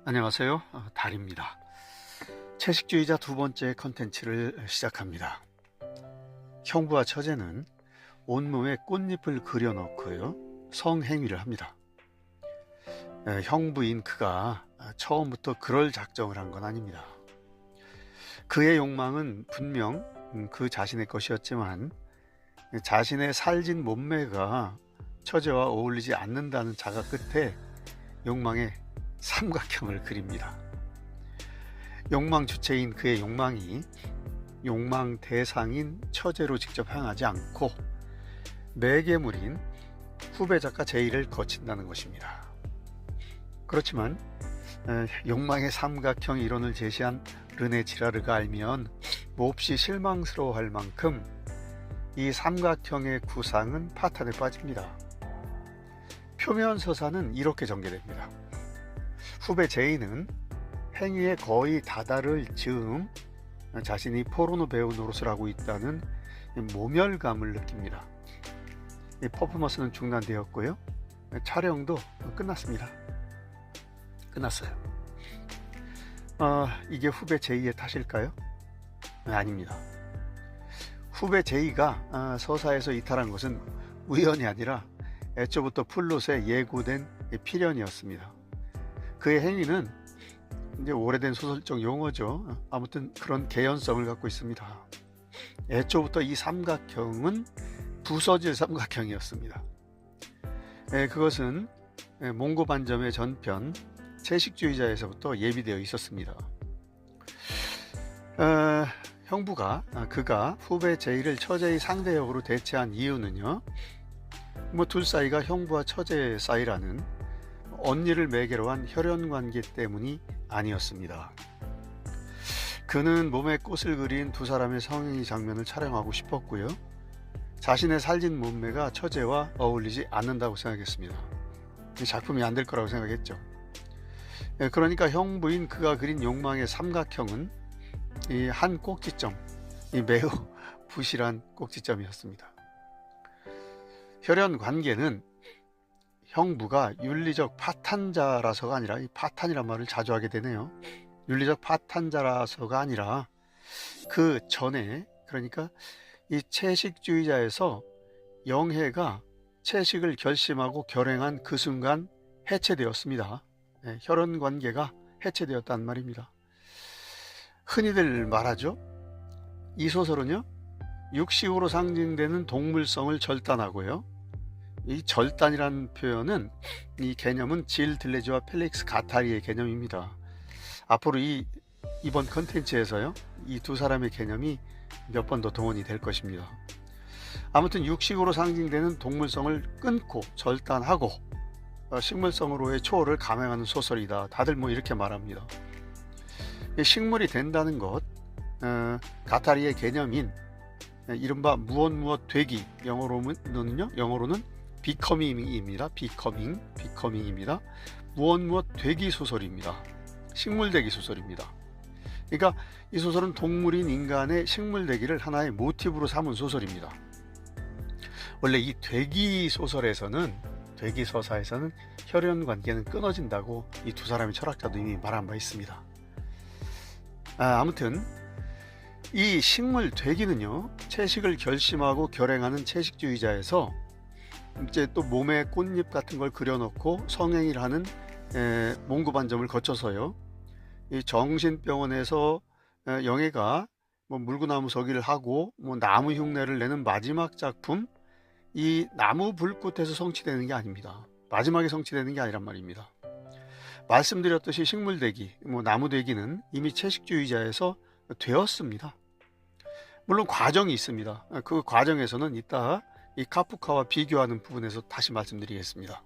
안녕하세요. 달입니다. 채식주의자 두 번째 컨텐츠를 시작합니다. 형부와 처제는 온몸에 꽃잎을 그려놓고요, 성행위를 합니다. 형부인 그가 처음부터 그럴 작정을 한 건 아닙니다. 그의 욕망은 분명 그 자신의 것이었지만 자신의 살진 몸매가 처제와 어울리지 않는다는 자각 끝에 욕망의 삼각형을 그립니다. 욕망 주체인 그의 욕망이 욕망 대상인 처제로 직접 향하지 않고 매개물인 후배 작가 제이를 거친다는 것입니다. 그렇지만 욕망의 삼각형 이론을 제시한 르네 지라르가 알면 몹시 실망스러워할 만큼 이 삼각형의 구상은 파탄에 빠집니다. 표면 서사는 이렇게 전개됩니다. 후배 제이는 행위에 거의 다다를 즈음 자신이 포르노 배우 노릇을 하고 있다는 모멸감을 느낍니다. 이 퍼포먼스는 중단되었고요, 촬영도 끝났습니다. 끝났어요. 이게 후배 제이의 탓일까요? 아닙니다. 후배 제이가 서사에서 이탈한 것은 우연이 아니라 애초부터 플롯에 예고된 필연이었습니다. 그의 행위는 이제 오래된 소설적 용어죠. 아무튼 그런 개연성을 갖고 있습니다. 애초부터 이 삼각형은 부서질 삼각형이었습니다. 그것은 몽고 반점의 전편 채식주의자에서부터 예비되어 있었습니다. 형부가 그가 후배 제이를 처제의 상대역으로 대체한 이유는요, 둘 사이가 형부와 처제 사이라는 언니를 매개로 한 혈연관계 때문이 아니었습니다. 그는 몸에 꽃을 그린 두 사람의 성행위 장면을 촬영하고 싶었고요, 자신의 살진 몸매가 처제와 어울리지 않는다고 생각했습니다. 이 작품이 안 될 거라고 생각했죠. 그러니까 형부인 그가 그린 욕망의 삼각형은 이 한 꼭지점, 이 매우 부실한 꼭지점이었습니다. 혈연관계는 형부가 윤리적 파탄자라서가 아니라, 이 파탄이란 말을 자주 하게 되네요. 윤리적 파탄자라서가 아니라 그 전에, 그러니까 이 채식주의자에서 영해가 채식을 결심하고 결행한 그 순간 해체되었습니다. 혈연관계가 해체되었단 말입니다. 흔히들 말하죠. 이 소설은요, 육식으로 상징되는 동물성을 절단하고요, 이 절단이라는 표현은, 이 개념은 질 들레즈와 펠릭스 가타리의 개념입니다. 앞으로 이번 컨텐츠에서요, 이 두 사람의 개념이 몇 번 더 동원이 될 것입니다. 아무튼 육식으로 상징되는 동물성을 끊고 절단하고 식물성으로의 초월을 감행하는 소설이다. 다들 이렇게 말합니다. 식물이 된다는 것, 가타리의 개념인 이른바 무엇 되기, 영어로는 becoming입니다. becoming입니다. 무엇 되기 소설입니다. 식물 되기 소설입니다. 그러니까 이 소설은 동물인 인간의 식물 되기를 하나의 모티브로 삼은 소설입니다. 원래 이 되기 소설에서는, 되기 서사에서는 혈연 관계는 끊어진다고 이 두 사람의 철학자도 이미 말한 바 있습니다. 아무튼 이 식물 되기는요, 채식을 결심하고 결행하는 채식주의자에서 이제 또 몸에 꽃잎 같은 걸 그려놓고 성행위를 하는 몽고 반점을 거쳐서요, 이 정신병원에서 영애가 물구나무 서기를 하고 나무 흉내를 내는 마지막 작품, 이 나무 불꽃에서 성취되는 게 아닙니다. 마지막에 성취되는 게 아니란 말입니다. 말씀드렸듯이 식물 되기, 나무 되기는 이미 채식주의자에서 되었습니다. 물론 과정이 있습니다. 그 과정에서는 이따 이 카프카와 비교하는 부분에서 다시 말씀드리겠습니다.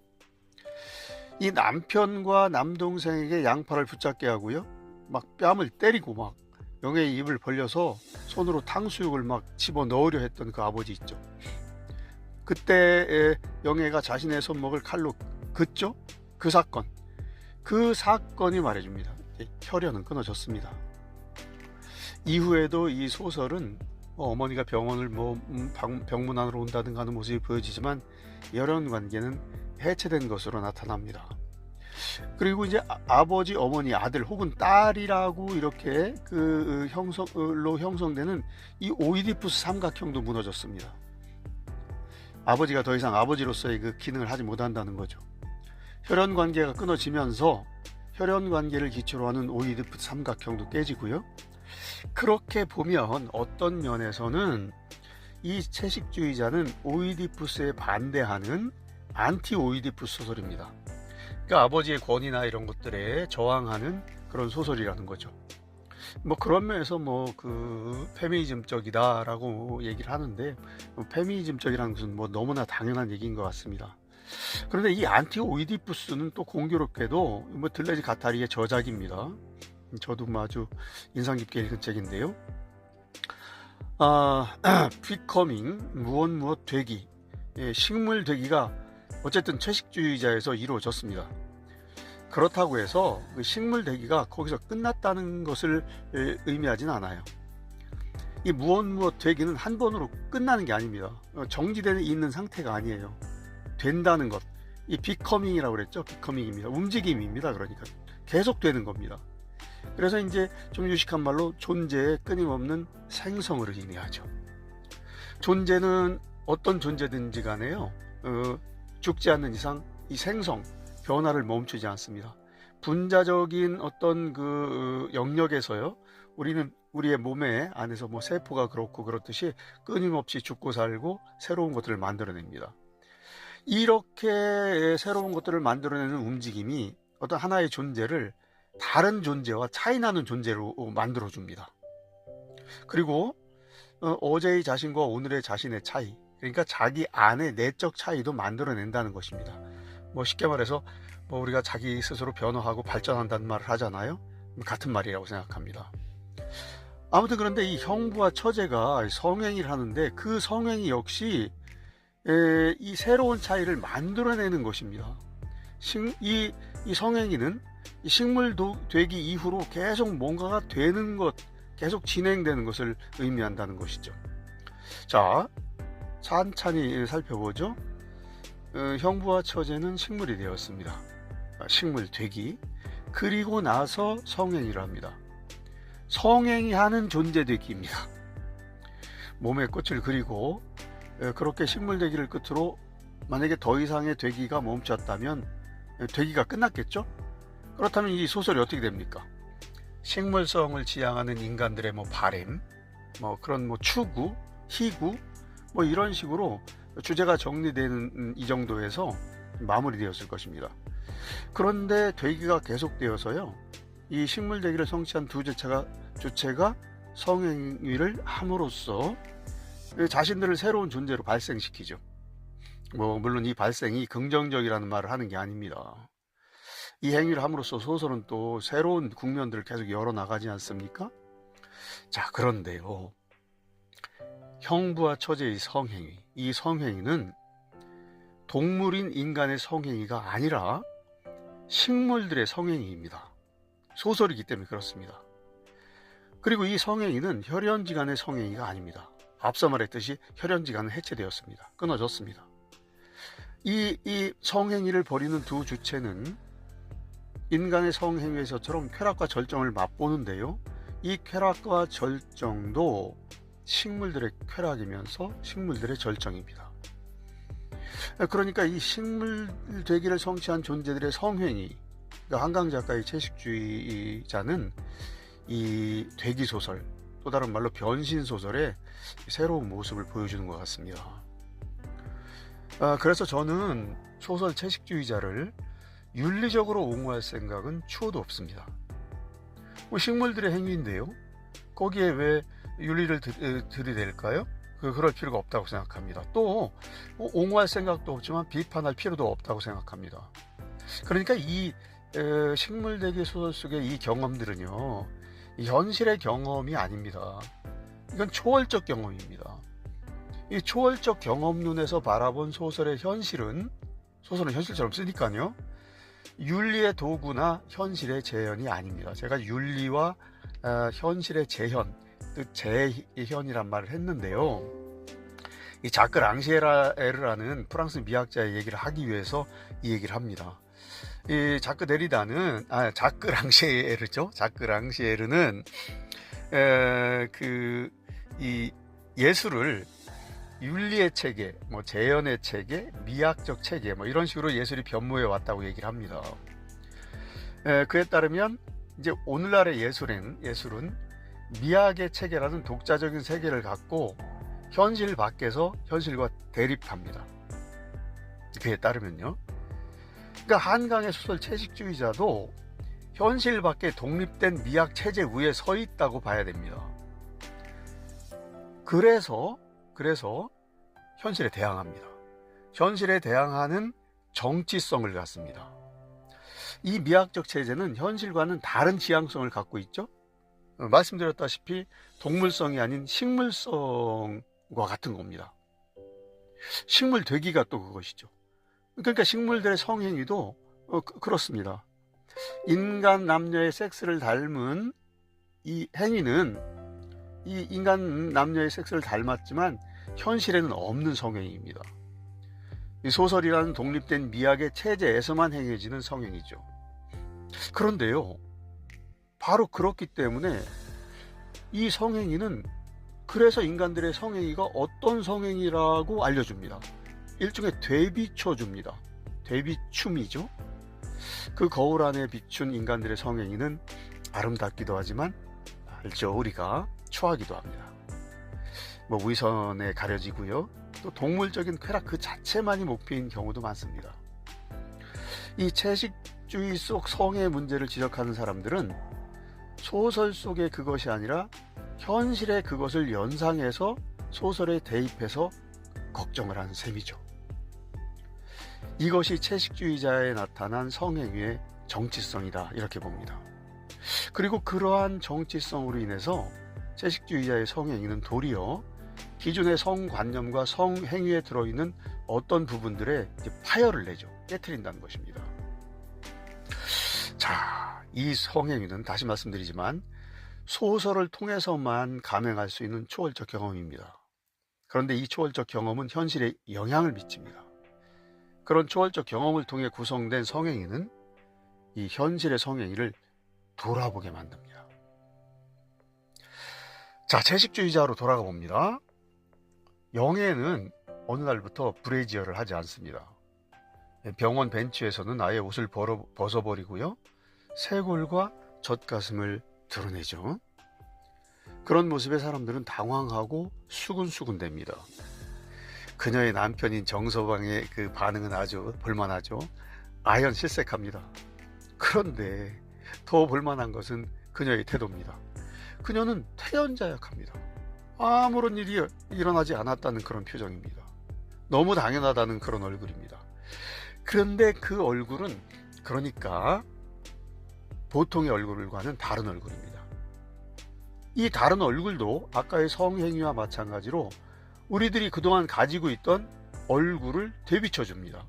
이 남편과 남동생에게 양팔을 붙잡게 하고요, 막 뺨을 때리고 영애의 입을 벌려서 손으로 탕수육을 집어넣으려 했던 그 아버지 있죠. 그때 영애가 자신의 손목을 칼로 긋죠. 그 사건이 말해줍니다. 혈연은 끊어졌습니다. 이후에도 이 소설은 어머니가 병원을 병문안으로 온다든가 하는 모습이 보여지지만 혈연 관계는 해체된 것으로 나타납니다. 그리고 이제 아버지, 어머니, 아들 혹은 딸이라고 이렇게 그 형성로 형성되는 이 오이디푸스 삼각형도 무너졌습니다. 아버지가 더 이상 아버지로서의 그 기능을 하지 못한다는 거죠. 혈연 관계가 끊어지면서 혈연 관계를 기초로 하는 오이디푸스 삼각형도 깨지고요. 그렇게 보면 어떤 면에서는 이 채식주의자는 오이디푸스에 반대하는 안티 오이디푸스 소설입니다. 그러니까 아버지의 권위나 이런 것들에 저항하는 그런 소설이라는 거죠. 뭐 그런 면에서 뭐 그 페미니즘적이다라고 얘기를 하는데, 페미니즘적이라는 것은 뭐 너무나 당연한 얘기인 것 같습니다. 그런데 이 안티 오이디푸스는 또 공교롭게도 뭐 들레즈 가타리의 저작입니다. 저도 뭐 아주 인상 깊게 읽은 책인데요. 비커밍, 무엇 되기, 식물 되기가 어쨌든 채식주의자에서 이루어졌습니다. 그렇다고 해서 그 식물 되기가 거기서 끝났다는 것을 의미하진 않아요. 이 무엇 되기는 한 번으로 끝나는 게 아닙니다. 정지되어 있는 상태가 아니에요. 된다는 것, 이 비커밍이라고 그랬죠. 비커밍입니다. 움직임입니다. 그러니까 계속 되는 겁니다. 그래서 이제 좀 유식한 말로 존재의 끊임없는 생성을 의미하죠. 존재는 어떤 존재든지 간에요, 죽지 않는 이상 이 생성, 변화를 멈추지 않습니다. 분자적인 어떤 그 영역에서요, 우리는 우리의 몸에 안에서 뭐 세포가 그렇고 그렇듯이 끊임없이 죽고 살고 새로운 것들을 만들어냅니다. 이렇게 새로운 것들을 만들어내는 움직임이 어떤 하나의 존재를 다른 존재와 차이나는 존재로 만들어줍니다. 그리고 어제의 자신과 오늘의 자신의 차이, 그러니까 자기 안의 내적 차이도 만들어낸다는 것입니다. 뭐 쉽게 말해서 뭐 우리가 자기 스스로 변화하고 발전한다는 말을 하잖아요. 같은 말이라고 생각합니다. 아무튼 그런데 이 형부와 처제가 성행위를 하는데 그 성행위 역시 이 새로운 차이를 만들어내는 것입니다. 이 성행위는 이 식물 되기 이후로 계속 뭔가가 되는 것, 계속 진행되는 것을 의미한다는 것이죠. 자, 찬찬히 살펴보죠. 형부와 처제는 식물이 되었습니다. 식물 되기. 그리고 나서 성행위를 합니다. 성행위하는 존재 되기입니다. 몸에 꽃을 그리고 그렇게 식물 되기를 끝으로 만약에 더 이상의 되기가 멈췄다면 되기가 끝났겠죠? 그렇다면 이 소설이 어떻게 됩니까? 식물성을 지향하는 인간들의 뭐 바램, 뭐 그런 뭐 추구, 희구, 뭐 이런 식으로 주제가 정리되는 이 정도에서 마무리되었을 것입니다. 그런데 되기가 계속되어서요, 이 식물 되기를 성취한 두 주체가 성행위를 함으로써 자신들을 새로운 존재로 발생시키죠. 뭐 물론 이 발생이 긍정적이라는 말을 하는 게 아닙니다. 이 행위를 함으로써 소설은 또 새로운 국면들을 계속 열어나가지 않습니까? 자, 그런데요, 형부와 처제의 성행위, 이 성행위는 동물인 인간의 성행위가 아니라 식물들의 성행위입니다. 소설이기 때문에 그렇습니다. 그리고 이 성행위는 혈연지간의 성행위가 아닙니다. 앞서 말했듯이 혈연지간은 해체되었습니다. 끊어졌습니다. 이 성행위를 벌이는 두 주체는 인간의 성행위에서처럼 쾌락과 절정을 맛보는데요, 이 쾌락과 절정도 식물들의 쾌락이면서 식물들의 절정입니다. 그러니까 이 식물 되기를 성취한 존재들의 성행위, 그러니까 한강 작가의 채식주의자는 이 되기 소설, 또 다른 말로 변신 소설의 새로운 모습을 보여주는 것 같습니다. 그래서 저는 소설 채식주의자를 윤리적으로 옹호할 생각은 추호도 없습니다. 뭐 식물들의 행위인데요, 거기에 왜 윤리를 들이댈까요? 그럴 필요가 없다고 생각합니다. 또 옹호할 생각도 없지만 비판할 필요도 없다고 생각합니다. 그러니까 이 식물대기 소설 속의 이 경험들은요, 이 현실의 경험이 아닙니다. 이건 초월적 경험입니다. 이 초월적 경험론에서 바라본 소설의 현실은, 소설은 현실처럼 쓰니까요, 윤리의 도구나 현실의 재현이 아닙니다. 제가 윤리와 현실의 재현, 즉 재현이란 말을 했는데요, 이 자크 랑시에르라는 프랑스 미학자의 얘기를 하기 위해서 이 얘기를 합니다. 이 자크 데리다는 자크 랑시에르죠. 자크 랑시에르는 이 예술을 윤리의 체계, 뭐 재현의 체계, 미학적 체계, 뭐 이런 식으로 예술이 변모해 왔다고 얘기를 합니다. 그에 따르면 이제 오늘날의 예술은 미학의 체계라는 독자적인 세계를 갖고 현실 밖에서 현실과 대립합니다. 그에 따르면요. 그러니까 한강의 소설 채식주의자도 현실 밖에 독립된 미학 체제 위에 서 있다고 봐야 됩니다. 그래서 현실에 대항합니다. 현실에 대항하는 정치성을 갖습니다. 이 미학적 체제는 현실과는 다른 지향성을 갖고 있죠. 말씀드렸다시피 동물성이 아닌 식물성과 같은 겁니다. 식물 되기가 또 그것이죠. 그러니까 식물들의 성행위도 그렇습니다. 인간 남녀의 섹스를 닮은 이 행위는 이 인간 남녀의 섹스를 닮았지만 현실에는 없는 성행위입니다. 이 소설이라는 독립된 미학의 체제에서만 행해지는 성행위죠. 그런데요, 바로 그렇기 때문에 이 성행위는 그래서 인간들의 성행위가 어떤 성행위라고 알려줍니다. 일종의 되비춰줍니다. 되비춤이죠. 그 거울 안에 비춘 인간들의 성행위는 아름답기도 하지만 알죠, 우리가 추하기도 합니다. 뭐 위선에 가려지고요, 또 동물적인 쾌락 그 자체만이 목표인 경우도 많습니다. 이 채식주의 속 성의 문제를 지적하는 사람들은 소설 속의 그것이 아니라 현실의 그것을 연상해서 소설에 대입해서 걱정을 하는 셈이죠. 이것이 채식주의자에 나타난 성행위의 정치성이다, 이렇게 봅니다. 그리고 그러한 정치성으로 인해서 채식주의자의 성행위는 도리어 기존의 성관념과 성행위에 들어있는 어떤 부분들에 파열을 내죠. 깨트린다는 것입니다. 자, 이 성행위는 다시 말씀드리지만 소설을 통해서만 감행할 수 있는 초월적 경험입니다. 그런데 이 초월적 경험은 현실에 영향을 미칩니다. 그런 초월적 경험을 통해 구성된 성행위는 이 현실의 성행위를 돌아보게 만듭니다. 자, 채식주의자로 돌아가 봅니다. 영애는 어느 날부터 브래지어를 하지 않습니다. 병원 벤치에서는 아예 옷을 벗어버리고요, 쇄골과 젖가슴을 드러내죠. 그런 모습에 사람들은 당황하고 수군수군댑니다. 그녀의 남편인 정서방의 그 반응은 아주 볼만하죠. 아연실색합니다. 그런데 더 볼만한 것은 그녀의 태도입니다. 그녀는 태연자약합니다. 아무런 일이 일어나지 않았다는 그런 표정입니다. 너무 당연하다는 그런 얼굴입니다. 그런데 그 얼굴은 그러니까 보통의 얼굴과는 다른 얼굴입니다. 이 다른 얼굴도 아까의 성행위와 마찬가지로 우리들이 그동안 가지고 있던 얼굴을 되비춰줍니다.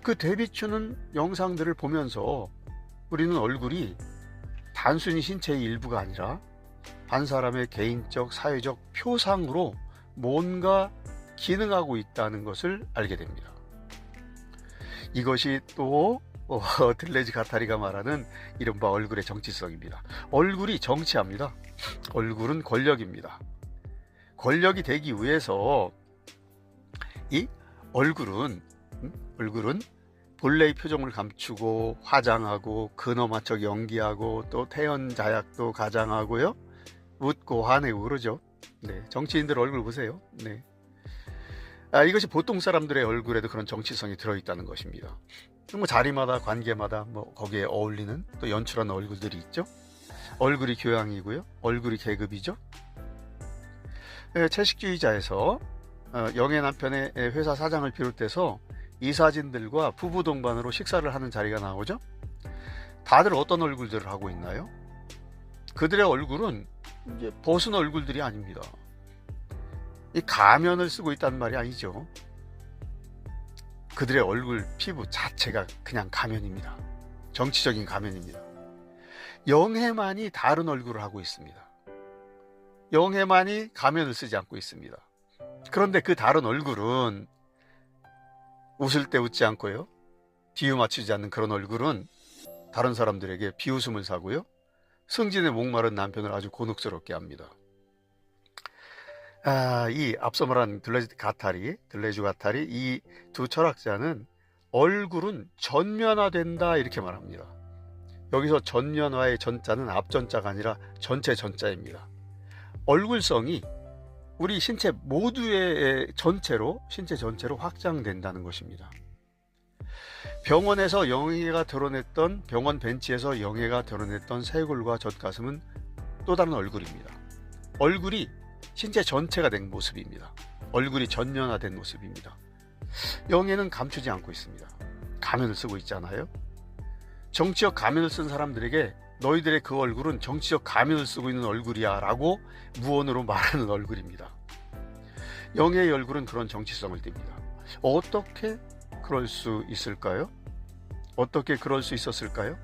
그 되비추는 영상들을 보면서 우리는 얼굴이 단순히 신체의 일부가 아니라 한 사람의 개인적, 사회적 표상으로 뭔가 기능하고 있다는 것을 알게 됩니다. 이것이 또 들레즈 가타리가 말하는 이른바 얼굴의 정치성입니다. 얼굴이 정치합니다. 얼굴은 권력입니다. 권력이 되기 위해서 이 얼굴은 본래의 표정을 감추고 화장하고 근엄한 연기하고 또 태연자약도 가장하고요, 웃고 화내고 그러죠. 네, 정치인들 얼굴 보세요. 네. 이것이 보통 사람들의 얼굴에도 그런 정치성이 들어있다는 것입니다. 뭐 자리마다 관계마다 뭐 거기에 어울리는 또 연출하는 얼굴들이 있죠. 얼굴이 교양이고요, 얼굴이 계급이죠. 채식주의자에서 영애 남편의 회사 사장을 비롯해서 이사진들과 부부 동반으로 식사를 하는 자리가 나오죠. 다들 어떤 얼굴들을 하고 있나요? 그들의 얼굴은 이제 벗은 얼굴들이 아닙니다. 이 가면을 쓰고 있다는 말이 아니죠. 그들의 얼굴, 피부 자체가 그냥 가면입니다. 정치적인 가면입니다. 영애만이 다른 얼굴을 하고 있습니다. 영애만이 가면을 쓰지 않고 있습니다. 그런데 그 다른 얼굴은 웃을 때 웃지 않고요, 비유 맞추지 않는 그런 얼굴은 다른 사람들에게 비웃음을 사고요. 승진에 목마른 남편을 아주 곤혹스럽게 합니다. 이 앞서 말한 들레주 가타리 이 두 철학자는 얼굴은 전면화된다 이렇게 말합니다. 여기서 전면화의 전자는 앞전자가 아니라 전체 전자입니다. 얼굴성이 우리 신체 모두의 신체 전체로 확장된다는 것입니다. 병원 벤치에서 영예가 드러냈던 쇄골과 젖가슴은 또 다른 얼굴입니다. 얼굴이 신체 전체가 된 모습입니다. 얼굴이 전면화된 모습입니다. 영예는 감추지 않고 있습니다. 가면을 쓰고 있잖아요. 정치적 가면을 쓴 사람들에게 너희들의 그 얼굴은 정치적 가면을 쓰고 있는 얼굴이야 라고 무언으로 말하는 얼굴입니다. 영예의 얼굴은 그런 정치성을 띱니다. 어떻게 그럴 수 있을까요? 어떻게 그럴 수 있었을까요?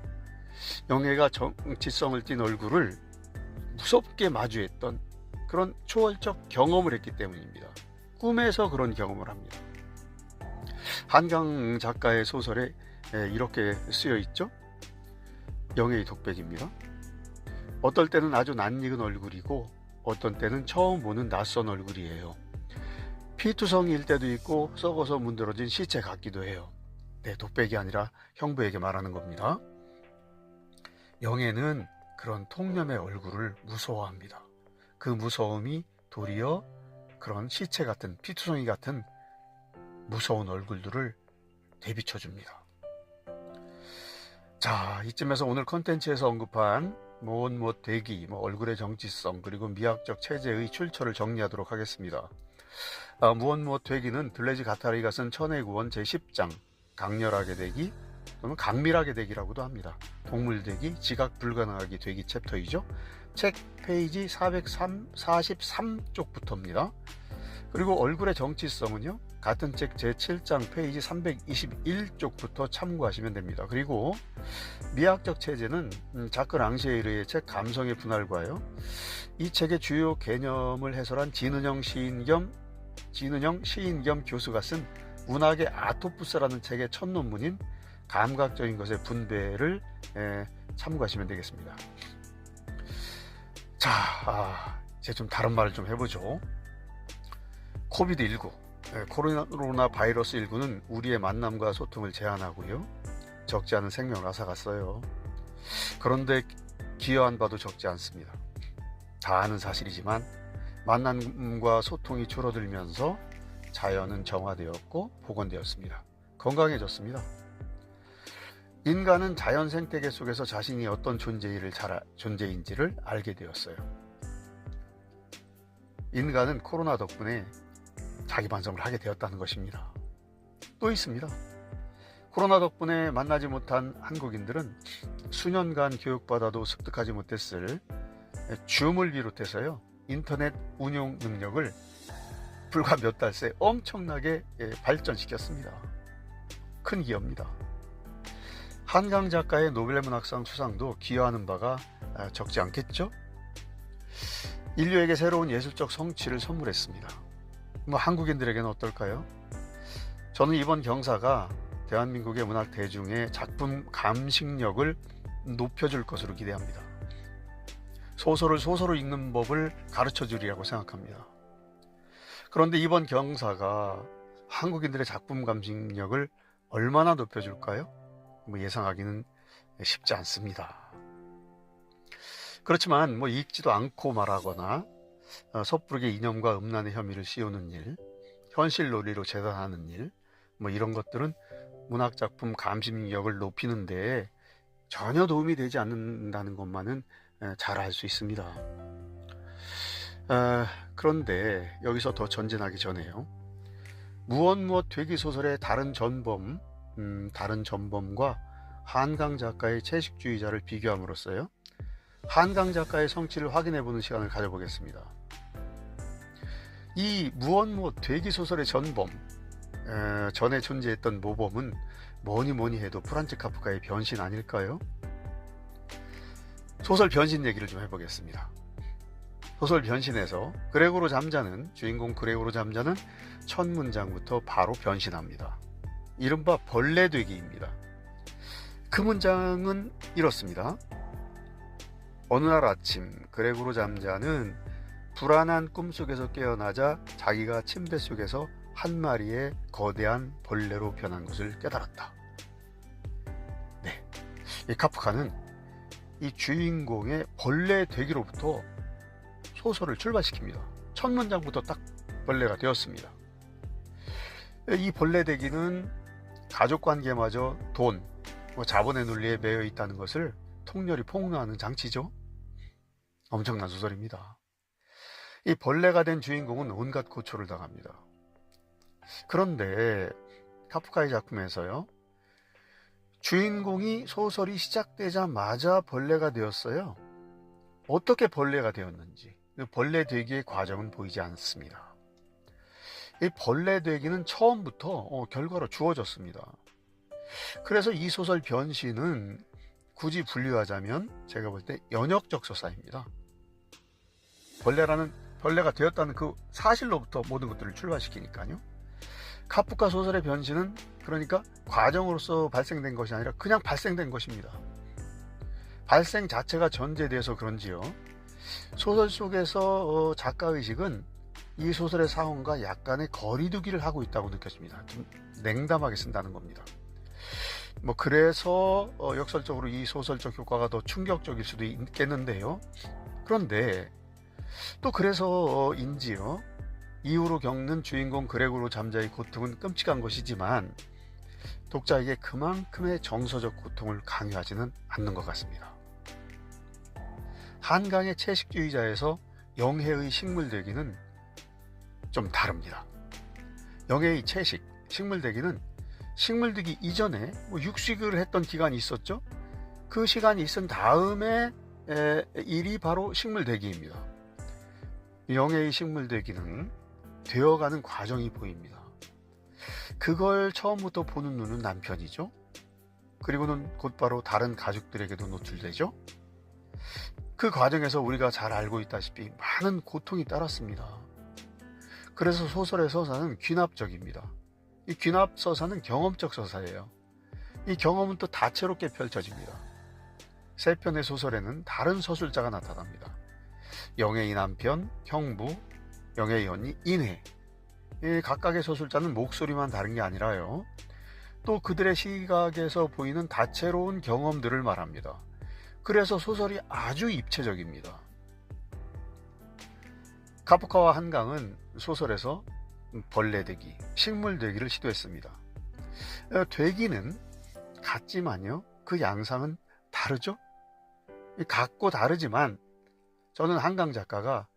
영예가 정치성을 띤 얼굴을 무섭게 마주했던 그런 초월적 경험을 했기 때문입니다. 꿈에서 그런 경험을 합니다. 한강 작가의 소설에 이렇게 쓰여 있죠. 영예의 독백입니다. 어떨 때는 아주 낯익은 얼굴이고 어떤 때는 처음 보는 낯선 얼굴이에요. 피투성이일 때도 있고 썩어서 문드러진 시체 같기도 해요. 내 독백이 아니라 형부에게 말하는 겁니다. 영예는 그런 통념의 얼굴을 무서워합니다. 그 무서움이 도리어 그런 시체 같은 피투성이 같은 무서운 얼굴들을 되비춰줍니다. 자, 이쯤에서 오늘 컨텐츠에서 언급한 무엇 되기, 얼굴의 정치성 그리고 미학적 체제의 출처를 정리하도록 하겠습니다. 무엇 되기는 들레즈 가타리가 쓴 천혜구원 제10장 강렬하게 되기 또는 강밀하게 되기라고도 합니다. 동물 되기, 지각 불가능하게 되기 챕터이죠. 책 페이지 443쪽부터입니다. 그리고 얼굴의 정치성은요, 같은 책 제7장 페이지 321쪽부터 참고하시면 됩니다. 그리고 미학적 체제는 자크 랑시에르의 책 감성의 분할과요, 이 책의 주요 개념을 해설한 진은영 시인 겸 교수가 쓴 문학의 아토푸스라는 책의 첫 논문인 감각적인 것의 분배를 참고하시면 되겠습니다. 자, 이제 좀 다른 말을 좀 해보죠. 코비드19, 코로나 바이러스 19는 우리의 만남과 소통을 제한하고요, 적지 않은 생명을 앗아갔어요. 그런데 기여한 바도 적지 않습니다. 다 아는 사실이지만 만남과 소통이 줄어들면서 자연은 정화되었고 복원되었습니다. 건강해졌습니다. 인간은 자연 생태계 속에서 자신이 어떤 존재인지를 알게 되었어요. 인간은 코로나 덕분에 자기 반성을 하게 되었다는 것입니다. 또 있습니다. 코로나 덕분에 만나지 못한 한국인들은 수년간 교육받아도 습득하지 못했을 줌을 비롯해서요, 인터넷 운용 능력을 불과 몇 달 새 엄청나게 발전시켰습니다. 큰 기여입니다. 한강 작가의 노벨문학상 수상도 기여하는 바가 적지 않겠죠? 인류에게 새로운 예술적 성취를 선물했습니다. 한국인들에게는 어떨까요? 저는 이번 경사가 대한민국의 문학 대중의 작품 감식력을 높여줄 것으로 기대합니다. 소설을 소설로 읽는 법을 가르쳐 주리라고 생각합니다. 그런데 이번 경사가 한국인들의 작품 감식력을 얼마나 높여줄까요? 예상하기는 쉽지 않습니다. 그렇지만 읽지도 않고 말하거나 섣부르게 이념과 음란의 혐의를 씌우는 일, 현실 놀이로 재단하는 일, 이런 것들은 문학작품 감식력을 높이는 데 전혀 도움이 되지 않는다는 것만은 잘 알 수 있습니다. 그런데 여기서 더 전진하기 전에요, 무엇 되기 소설의 다른 전범과 한강 작가의 채식주의자를 비교함으로써요, 한강 작가의 성취를 확인해보는 시간을 가져보겠습니다. 이 무엇 되기 소설의 전범, 전에 존재했던 모범은 뭐니 해도 프란츠 카프카의 변신 아닐까요? 소설 변신 얘기를 좀 해보겠습니다. 소설 변신에서 주인공 그레고로 잠자는 첫 문장부터 바로 변신합니다. 이른바 벌레되기입니다. 그 문장은 이렇습니다. 어느 날 아침 그레고로 잠자는 불안한 꿈속에서 깨어나자 자기가 침대 속에서 한 마리의 거대한 벌레로 변한 것을 깨달았다. 네, 이 카프카는 이 주인공의 벌레 되기로부터 소설을 출발시킵니다. 첫 문장부터 딱 벌레가 되었습니다. 이 벌레 되기는 가족관계마저 돈, 자본의 논리에 매여 있다는 것을 통렬히 폭로하는 장치죠. 엄청난 소설입니다. 이 벌레가 된 주인공은 온갖 고초를 당합니다. 그런데 카프카의 작품에서요, 주인공이 소설이 시작되자마자 벌레가 되었어요. 어떻게 벌레가 되었는지 그 벌레 되기의 과정은 보이지 않습니다. 이 벌레 되기는 처음부터 결과로 주어졌습니다. 그래서 이 소설 변신은 굳이 분류하자면 제가 볼 때 연역적 서사입니다. 벌레가 되었다는 그 사실로부터 모든 것들을 출발시키니까요. 카프카 소설의 변신은 그러니까 과정으로서 발생된 것이 아니라 그냥 발생된 것입니다. 발생 자체가 전제돼서 그런지요, 소설 속에서 작가의식은 이 소설의 상황과 약간의 거리두기를 하고 있다고 느꼈습니다. 좀 냉담하게 쓴다는 겁니다. 그래서 역설적으로 이 소설적 효과가 더 충격적일 수도 있겠는데요. 그런데 또 그래서인지요, 이후로 겪는 주인공 그레고로 잠자의 고통은 끔찍한 것이지만 독자에게 그만큼의 정서적 고통을 강요하지는 않는 것 같습니다. 한강의 채식주의자에서 영해의 식물되기는 좀 다릅니다. 영해의 채식, 식물되기는 식물되기 이전에 육식을 했던 기간이 있었죠. 그 시간이 있은 다음에 일이 바로 식물되기입니다. 영해의 식물되기는 되어가는 과정이 보입니다. 그걸 처음부터 보는 눈은 남편이죠. 그리고는 곧바로 다른 가족들에게도 노출되죠. 그 과정에서 우리가 잘 알고 있다시피 많은 고통이 따랐습니다. 그래서 소설의 서사는 귀납적입니다. 이 귀납 서사는 경험적 서사예요. 이 경험은 또 다채롭게 펼쳐집니다. 세 편의 소설에는 다른 서술자가 나타납니다. 영애의 남편, 형부, 영애의 언니, 인혜. 이 각각의 서술자는 목소리만 다른 게 아니라요, 또 그들의 시각에서 보이는 다채로운 경험들을 말합니다. 그래서 소설이 아주 입체적입니다. 카프카와 한강은 소설에서 벌레되기, 식물되기를 시도했습니다. 되기는 같지만요, 그 양상은 다르죠. 같고 다르지만 저는 한강 작가가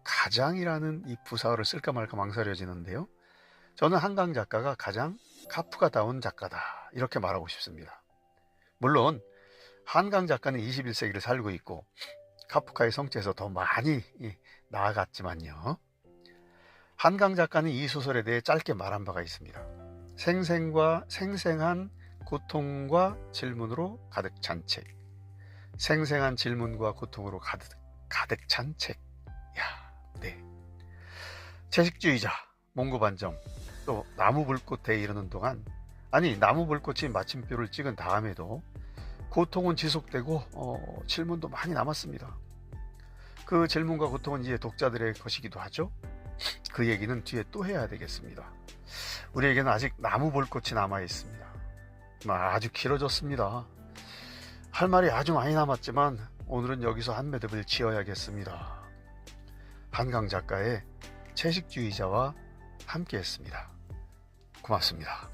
가장이라는 이 부사어를 쓸까 말까 망설여지는데요, 저는 한강 작가가 가장 카프카다운 작가다, 이렇게 말하고 싶습니다. 물론 한강 작가는 21세기를 살고 있고 카프카의 성취에서 더 많이 나아갔지만요, 한강 작가는 이 소설에 대해 짧게 말한 바가 있습니다. 생생한 고통과 질문으로 가득 찬 책. 생생한 질문과 고통으로 가득 찬 책. 네. 채식주의자, 몽고반점, 또 나무불꽃에 이르는 동안, 나무불꽃이 마침표를 찍은 다음에도 고통은 지속되고 질문도 많이 남았습니다. 그 질문과 고통은 이제 독자들의 것이기도 하죠. 그 얘기는 뒤에 또 해야 되겠습니다. 우리에게는 아직 나무불꽃이 남아 있습니다. 아주 길어졌습니다. 할 말이 아주 많이 남았지만 오늘은 여기서 한 매듭을 지어야겠습니다. 한강 작가의 채식주의자와 함께 했습니다. 고맙습니다.